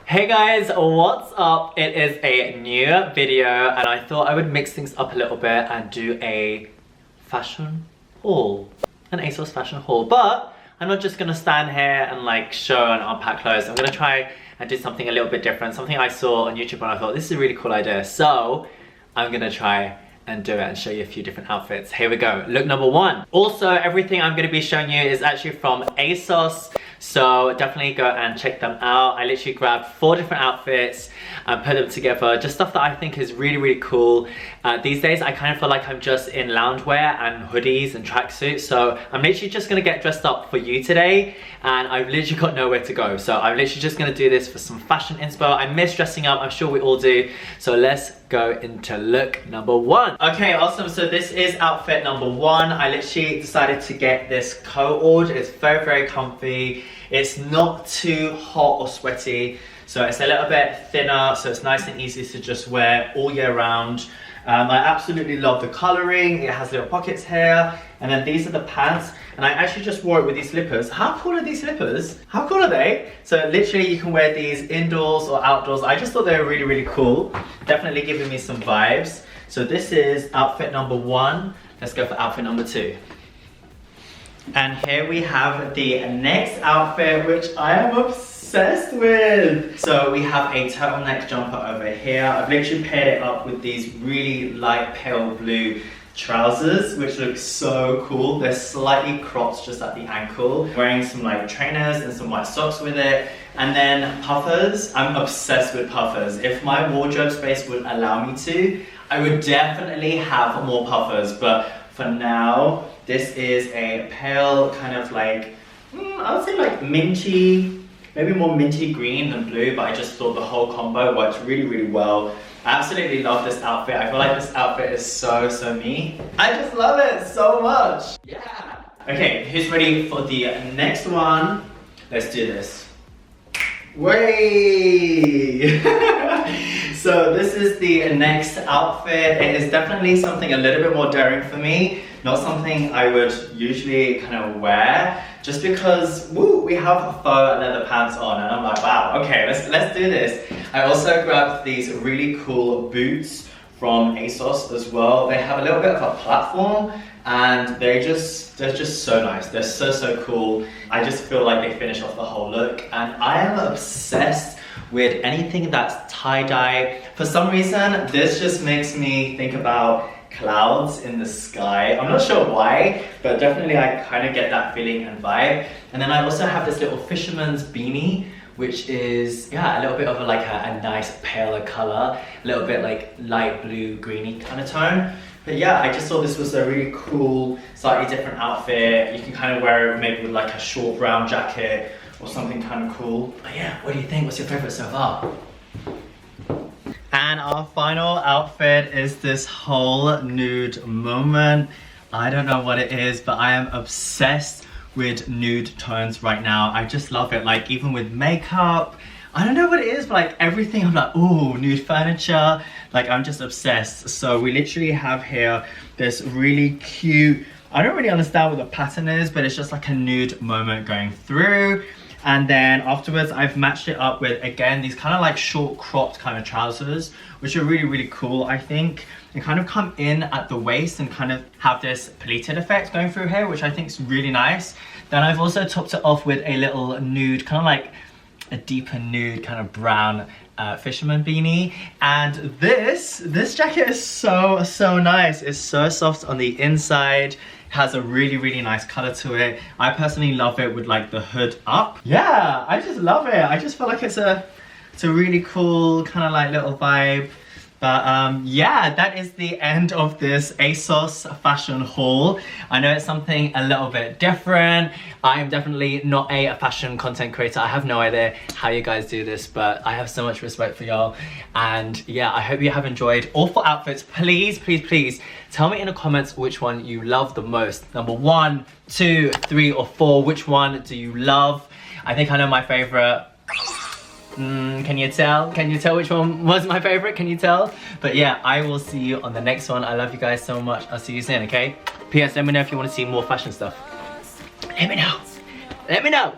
Hey guys, what's up? It is a new video and I thought I would mix things up a little bit and do a fashion haul. An Asos fashion haul. But I'm not just gonna stand here and like show and unpack clothes. I'm gonna try and do something a little bit different. Something I saw on YouTube and I thought this is a really cool idea. So I'm gonna try and do it and show you a few different outfits. Here we go. Look number one. Also, everything I'm gonna be showing you is actually from Asos. So definitely go and check them out. I literally grabbed 4 different outfits and put them together. Just stuff that I think is really, really cool. These days, I kind of feel like I'm just in loungewear and hoodies and tracksuits. So I'm literally just gonna get dressed up for you today. And I've literally got nowhere to go. So I'm literally just gonna do this for some fashion inspo. I miss dressing up, I'm sure we all do. So let's go into look number one. Okay, awesome. So this is outfit number one. I literally decided to get this coat. It's very, very comfy. It's not too hot or sweaty. So it's a little bit thinner, so it's nice and easy to just wear all year round. I absolutely love the coloring. It has little pockets here. And then these are the pants. And I actually just wore it with these slippers. How cool are these slippers? How cool are they? So literally you can wear these indoors or outdoors. I just thought they were really, really cool. Definitely giving me some vibes. So this is outfit number one. Let's go for outfit number two. And here we have the next outfit, which I am obsessed with. So we have a turtleneck jumper over here. I've literally paired it up with these really light pale blue trousers, which look so cool. They're slightly cropped just at the ankle. Wearing some like trainers and some white socks with it. And then puffers. I'm obsessed with puffers. If my wardrobe space would allow me to, I would definitely have more puffers. But for now, this is a pale kind of like, I would say like minty, maybe more minty green than blue, but I just thought the whole combo worked really, really well. I absolutely love this outfit. I feel like this outfit is so me. I just love it so much. Yeah. Okay, who's ready for the next one? Let's do this. Way! So this is the next outfit. It is definitely something a little bit more daring for me. Not something I would usually kind of wear, just because we have faux leather pants on, and I'm like, wow, okay, let's do this. I also grabbed these really cool boots from Asos as well. They have a little bit of a platform, and they're just so nice. They're so cool. I just feel like they finish off the whole look, and I am obsessed with anything that's tie-dye. For some reason, this just makes me think about clouds in the sky. I'm not sure why, but definitely I kind of get that feeling and vibe. And then I also have this little fisherman's beanie, which is, yeah, a little bit of a nice paler color, a little bit like light blue, greeny kind of tone. But yeah, I just thought this was a really cool, slightly different outfit. You can kind of wear it maybe with like a short brown jacket or something kind of cool. But yeah, what do you think? What's your favorite so far? And our final outfit is this whole nude moment. I don't know what it is, but I am obsessed with nude tones right now. I just love it, like even with makeup. I don't know what it is, but like everything, I'm like, ooh, nude furniture. Like I'm just obsessed. So we literally have here this really cute, I don't really understand what the pattern is, but it's just like a nude moment going through. And then afterwards, I've matched it up with, again, these kind of like short cropped kind of trousers, which are really, really cool, I think. They kind of come in at the waist and kind of have this pleated effect going through here, which I think is really nice. Then I've also topped it off with a little nude, kind of like a deeper nude, kind of brown fisherman beanie. And this jacket is so nice. It's so soft on the inside. Has a really nice color to it. I personally love it with like the hood up. Yeah, I just love it. I just feel like it's a really cool kind of like little vibe. But yeah, that is the end of this Asos fashion haul. I know it's something a little bit different. I am definitely not a fashion content creator. I have no idea how you guys do this, but I have so much respect for y'all. And yeah, I hope you have enjoyed all 4 outfits. Please tell me in the comments which one you love the most. Number 1, 2, 3, or 4. Which one do you love? I think I know my favorite. Can you tell? Can you tell which one was my favorite? Can you tell? But yeah, I will see you on the next one. I love you guys so much. I'll see you soon, okay? P.S. Let me know if you want to see more fashion stuff. Let me know.